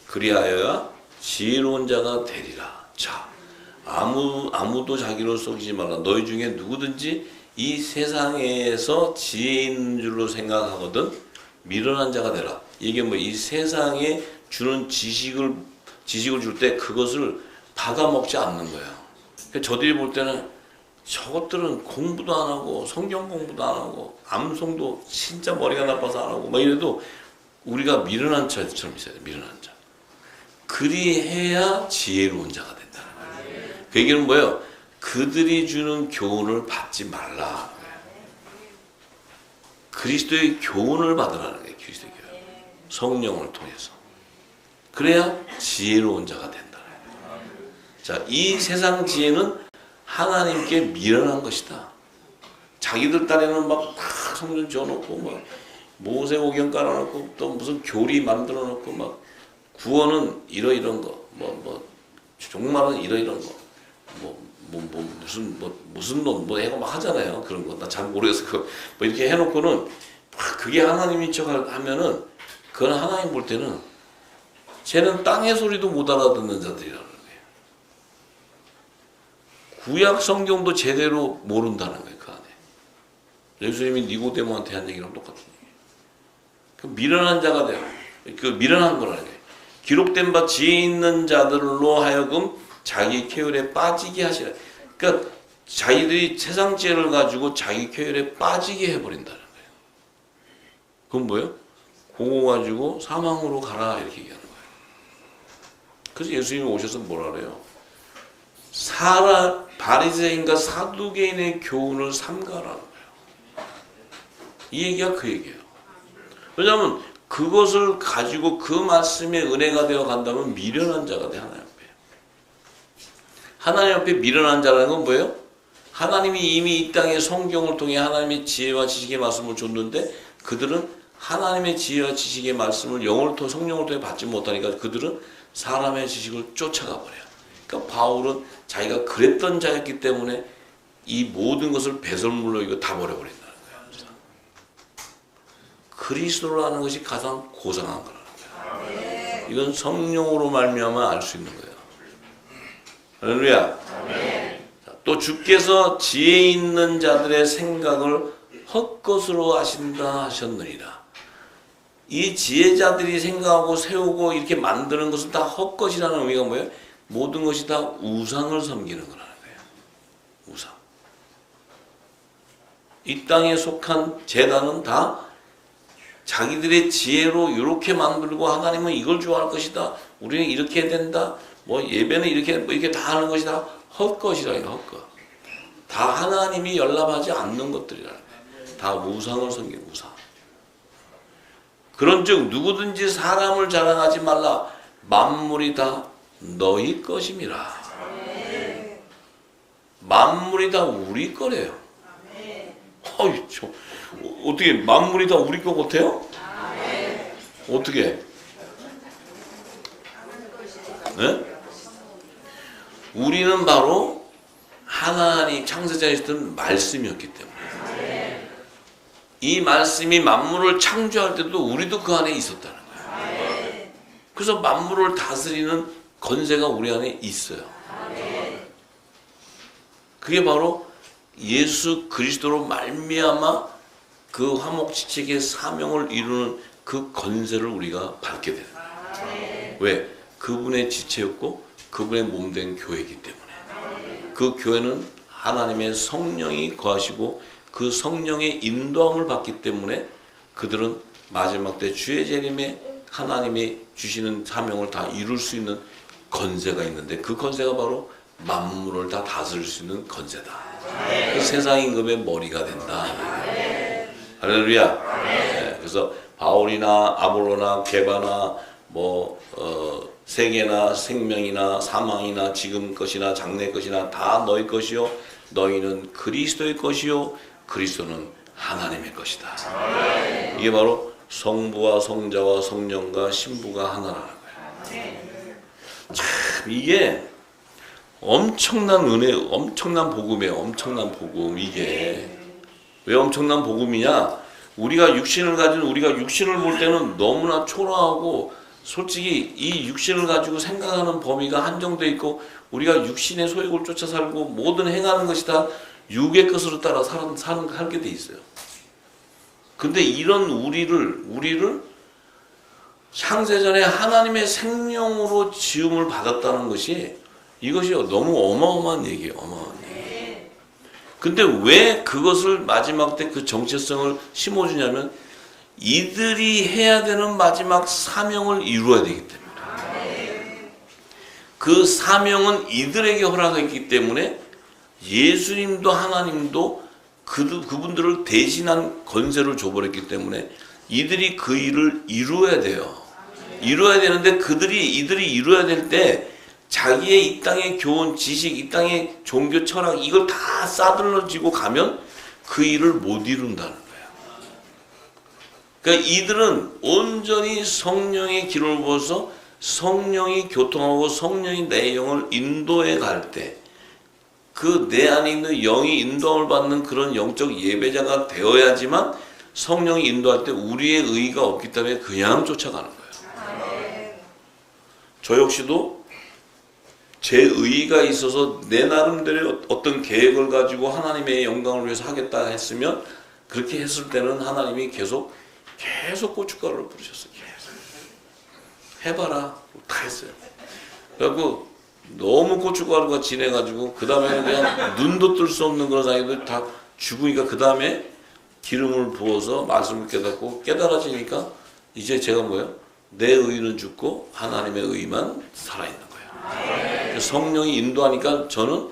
그리하여야 지혜로운 자가 되리라. 자, 아무도 자기를 속이지 말라. 너희 중에 누구든지 이 세상에서 지혜 있는 줄로 생각하거든 미련한 자가 되라. 이게 뭐 이 세상에 주는 지식을 줄 때 그것을 받아먹지 않는 거예요. 그러니까 저들이 볼 때는 저것들은 공부도 안 하고 성경 공부도 안 하고 암송도 진짜 머리가 나빠서 안 하고 막 이래도 우리가 미련한 자처럼 있어야 돼. 미련한 자. 그리해야 지혜로운 자가 된다는 거예요. 그 얘기는 뭐예요? 그들이 주는 교훈을 받지 말라. 그리스도의 교훈을 받으라는 거예요. 그리스도의 교훈. 성령을 통해서. 그래야 지혜로운 자가 된다는 거예요. 자, 이 세상 지혜는 하나님께 미련한 것이다. 자기들 딴에는 막 성전 지어놓고 막 모세오경 깔아놓고 또 무슨 교리 만들어놓고 막 구원은 이러이런 거, 종말은 이러이런 거, 무슨 놈 해고 막 하잖아요. 그런 거 나 잘 모르겠어. 뭐 이렇게 해놓고는 그게 하나님인 척 하면은 그건 하나님 볼 때는 쟤는 땅의 소리도 못 알아듣는 자들이라는 거예요. 구약 성경도 제대로 모른다는 거예요. 그 안에. 예수님이 니고데모한테 한 얘기랑 똑같은 얘기예요. 그 미련한 자가 돼요. 그 미련한 거라는 거예요. 기록된 바 지혜 있는 자들로 하여금 자기 쾌율에 빠지게 하시라. 그러니까 자기들이 세상 지혜를 가지고 자기 쾌율에 빠지게 해버린다는 거예요. 그건 뭐예요? 그거 가지고 사망으로 가라 이렇게 얘기하는 거예요. 그래서 예수님이 오셔서 뭐라 그래요? 바리새인과 사두개인의 교훈을 삼가라는 거예요. 이 얘기가 그 얘기예요. 왜냐하면 그것을 가지고 그 말씀의 은혜가 되어 간다면 미련한 자가 돼, 하나님 앞에. 하나님 앞에 미련한 자라는 건 뭐예요? 하나님이 이미 이 땅에 성경을 통해 하나님의 지혜와 지식의 말씀을 줬는데 그들은 하나님의 지혜와 지식의 말씀을 영을 통해 성령을 통해 받지 못하니까 그들은 사람의 지식을 쫓아가 버려요. 그러니까 바울은 자기가 그랬던 자였기 때문에 이 모든 것을 배설물로 이거 다 버려버린다는 거예요. 그리스도로 하는 것이 가장 고상한 거라는 거예요. 이건 성령으로 말미암아 알 수 있는 거예요. 할렐루야. 또 주께서 지혜 있는 자들의 생각을 헛것으로 하신다 하셨느니라. 이 지혜자들이 생각하고 세우고 이렇게 만드는 것은 다 헛것이라는 의미가 뭐예요? 모든 것이 다 우상을 섬기는 거라는 거예요. 우상. 이 땅에 속한 제단은 다 자기들의 지혜로 이렇게 만들고 하나님은 이걸 좋아할 것이다. 우리는 이렇게 해야 된다. 뭐 예배는 이렇게 다 하는 것이 다 헛것이라 해요. 헛것. 다 하나님이 연락하지 않는 것들이라는 거예요. 다 우상을 섬기는 우상. 그런즉 누구든지 사람을 자랑하지 말라. 만물이 다 너희 것임이라. 만물이 다 우리 거래요. 어떻게 만물이 다 우리 거 같아요? 어떻게? 네? 우리는 바로 하나님 창세자이셨던 말씀이었기 때문에 이 말씀이 만물을 창조할 때도 우리도 그 안에 있었다는 거예요. 그래서 만물을 다스리는 권세가 우리 안에 있어요. 그게 바로 예수 그리스도로 말미암아 그 화목지책의 사명을 이루는 그 권세를 우리가 받게 되는 거예요. 왜? 그분의 지체였고 그분의 몸된 교회이기 때문에. 그 교회는 하나님의 성령이 거하시고 그 성령의 인도함을 받기 때문에 그들은 마지막 때 주의 재림에 하나님이 주시는 사명을 다 이룰 수 있는 권세가 있는데 그 권세가 바로 만물을 다 다스릴 수 있는 권세다. 그 세상 임금의 머리가 된다. 할렐루야. 네, 그래서 바울이나 아볼로나 게바나 세계나 생명이나 사망이나 지금 것이나 장래 것이나 다 너희 것이요 너희는 그리스도의 것이요 그리스도는 하나님의 것이다. 이게 바로 성부와 성자와 성령과 신부가 하나라는 거예요. 참 이게 엄청난 은혜, 엄청난 복음이에요. 엄청난 복음. 이게 왜 엄청난 복음이냐? 우리가 육신을 가진 우리가 육신을 볼 때는 너무나 초라하고 솔직히 이 육신을 가지고 생각하는 범위가 한정되어 있고 우리가 육신의 소욕을 쫓아 살고 모든 행하는 것이 다 육의 것으로 따라 살게 돼 있어요. 근데 이런 우리를 창세전에 하나님의 생명으로 지음을 받았다는 것이 이것이 너무 어마어마한 얘기예요. 어마어마한 얘기. 근데 왜 그것을 마지막 때 그 정체성을 심어주냐면 이들이 해야 되는 마지막 사명을 이루어야 되기 때문에. 그 사명은 이들에게 허락했기 때문에 예수님도 하나님도 그분들을 대신한 권세를 줘버렸기 때문에 이들이 그 일을 이루어야 돼요. 이루어야 되는데 이들이 이루어야 될 때 자기의 이 땅의 교훈, 지식, 이 땅의 종교 철학 이걸 다 싸들러지고 가면 그 일을 못 이룬다는 거예요. 그러니까 이들은 온전히 성령의 기름을 부어서 성령이 교통하고 성령이 내 영을 인도해 갈 때 그 내 안에 있는 영이 인도함을 받는 그런 영적 예배자가 되어야지만 성령이 인도할 때 우리의 의의가 없기 때문에 그냥 쫓아가는 거예요. 저 역시도 제 의의가 있어서 내 나름대로 어떤 계획을 가지고 하나님의 영광을 위해서 하겠다 했으면 그렇게 했을 때는 하나님이 계속 고춧가루를 뿌리셨어요. 계속. 해봐라. 다 했어요. 그래갖고 너무 고춧가루가 진해가지고 그 다음에는 그냥 눈도 뜰 수 없는 그런 사이들 다 죽으니까 그 다음에 기름을 부어서 말씀을 깨닫고 깨달아지니까 이제 제가 뭐예요? 내 의는 죽고 하나님의 의만 살아있는 거예요. 성령이 인도하니까 저는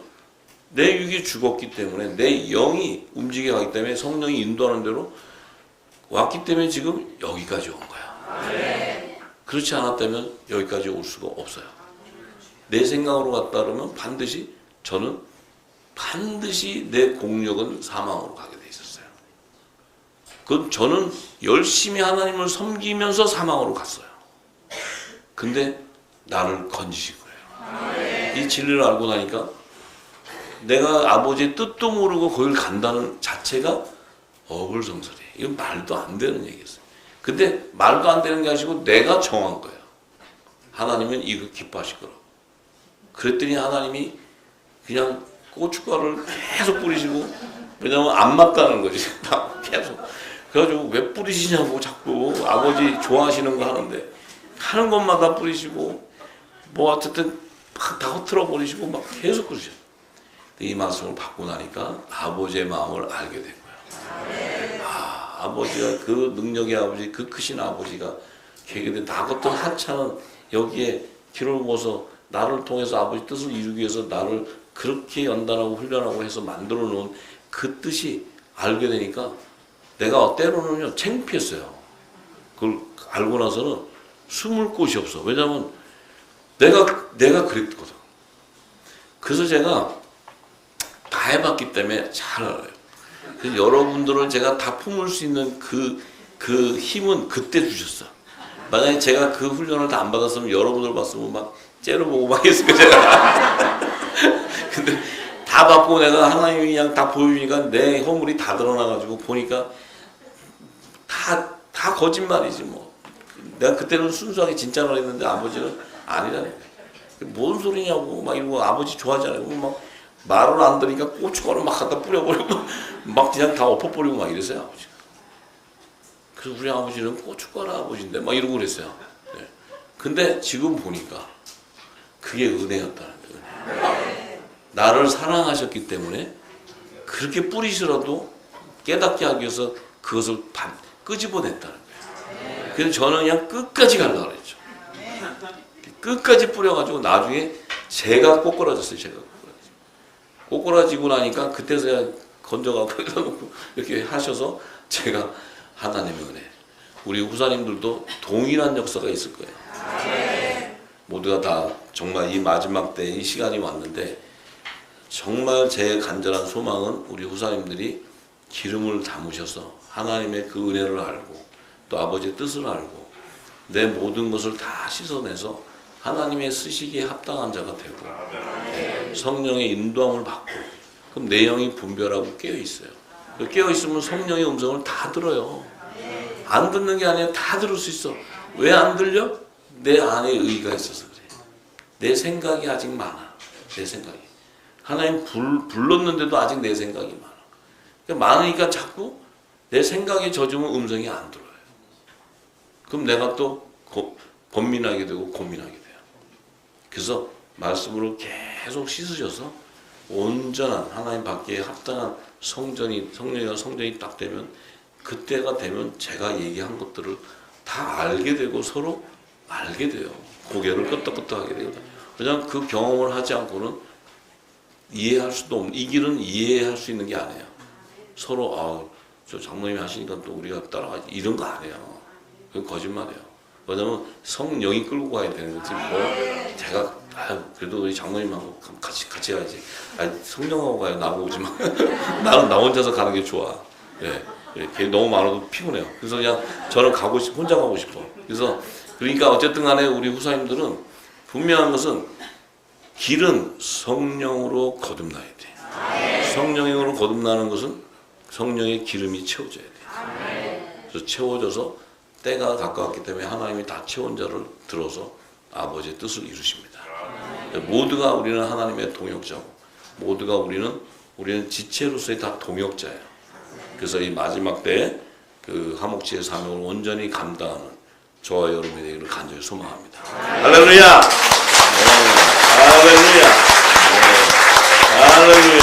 내 육이 죽었기 때문에 내 영이 움직여가기 때문에 성령이 인도하는 대로 왔기 때문에 지금 여기까지 온 거야. 그렇지 않았다면 여기까지 올 수가 없어요. 내 생각으로 갔다 그러면 저는 반드시 내 공력은 사망으로 가게 돼 있었어요. 그건 저는 열심히 하나님을 섬기면서 사망으로 갔어요. 근데 나를 건지신 거예요. 이 진리를 알고 나니까 내가 아버지의 뜻도 모르고 거길 간다는 자체가 어불성설이에요. 이건 말도 안 되는 얘기였어요. 근데 말도 안 되는 게 아니고 내가 정한 거예요. 하나님은 이거 기뻐하실 거라고. 그랬더니 하나님이 그냥 고춧가루를 계속 뿌리시고, 왜냐면 안 맞다는 거지. 계속. 그래가지고 왜 뿌리시냐고 자꾸 아버지 좋아하시는 거 하는데 하는 것마다 뿌리시고 뭐 어쨌든 다 흐트러 버리시고 막 계속 그러셔. 이 말씀을 받고 나니까 아버지의 마음을 알게 된 거예요. 아버지가 그 능력의 아버지, 그 크신 아버지가 계획에 나 같은 하찮은 여기에 길을 모서 나를 통해서 아버지 뜻을 이루기 위해서 나를 그렇게 연단하고 훈련하고 해서 만들어 놓은 그 뜻이 알게 되니까 내가 때로는요 창피했어요. 그걸 알고 나서는 숨을 곳이 없어. 왜냐면 내가 그랬거든. 그래서 제가 다 해봤기 때문에 잘 알아요. 그래서 여러분들을 제가 다 품을 수 있는 그 힘은 그때 주셨어. 만약에 제가 그 훈련을 다 안 받았으면 여러분들 봤으면 막 째려보고 막 했을 거잖아. 근데 다 받고 내가 하나님이 그냥 다 보여주니까 내 허물이 다 드러나가지고 보니까 다 거짓말이지 뭐. 내가 그때는 순수하게 진짜로 했는데 아버지는 아니라는 거야. 뭔 소리냐고 막 이러고 아버지 좋아하잖아요. 막 말을 안 들으니까 고춧가루 막 갖다 뿌려버리고 막 그냥 다 엎어버리고 막 이랬어요 아버지가. 그래서 우리 아버지는 고춧가루 아버지인데 막 이러고 그랬어요. 네. 근데 지금 보니까 그게 은혜였다는 거예요. 나를 사랑하셨기 때문에 그렇게 뿌리시라도 깨닫게 하기 위해서 그것을 끄집어냈다는 거예요. 그래서 저는 그냥 끝까지 가려고 그랬죠. 끝까지 뿌려가지고 나중에 제가 꼬꾸라졌어요. 제가 꼬꾸라지고 나니까 그때서야 건져가고 이렇게 하셔서 제가 하나님의 은혜. 우리 후사님들도 동일한 역사가 있을 거예요. 모두가 다 정말 이 마지막 때 이 시간이 왔는데 정말 제 간절한 소망은 우리 후사님들이 기름을 담으셔서 하나님의 그 은혜를 알고 또 아버지의 뜻을 알고 내 모든 것을 다 씻어내서 하나님의 쓰시기에 합당한 자가 되고 성령의 인도함을 받고 그럼 내 영이 분별하고 깨어있어요. 깨어있으면 성령의 음성을 다 들어요. 안 듣는 게 아니라 다 들을 수 있어. 왜 안 들려? 내 안에 의가 있어서 그래. 내 생각이 아직 많아. 내 생각이. 하나님 불렀는데도 아직 내 생각이 많아. 그러니까 많으니까 자꾸 내 생각에 젖으면 음성이 안 들어요. 그럼 내가 또 번민하게 되고 고민하게 돼요. 그래서 말씀으로 계속 씻으셔서 온전한 하나님 밖에 합당한 성령이 딱 되면 그때가 되면 제가 얘기한 것들을 다 알게 되고 서로 알게 돼요. 고개를 끄덕끄덕하게 되거든요. 그냥 그 경험을 하지 않고는 이해할 수도 없는, 이 길은 이해할 수 있는 게 아니에요. 서로 저 장로님이 하시니까 또 우리가 따라가지 이런 거 아니에요. 그건 거짓말이에요. 왜냐면 성령이 끌고 가야 되는 거지 뭐 제가 그래도 우리 장로님하고 같이 가야지. 성령하고 가요. 나하고 오지 마. 나는 나 혼자서 가는 게 좋아. 예. 이렇게 너무 많아도 피곤해요. 그래서 그냥 저는 혼자 가고 싶어. 그래서 그러니까 어쨌든 간에 우리 후사님들은 분명한 것은 길은 성령으로 거듭나야 돼. 성령으로 거듭나는 것은 성령의 기름이 채워져야 돼. 그래서 채워져서 때가 가까웠기 때문에 하나님이 다 채운 자를 들어서 아버지의 뜻을 이루십니다. 모두가 우리는 하나님의 동역자고 모두가 우리는 지체로서의 다 동역자예요. 그래서 이 마지막 때 그 화목제의 사명을 온전히 감당하는 저와 여러분이 되기를 간절히 소망합니다. 할렐루야! 네, 할렐루야! 네, 할렐루야!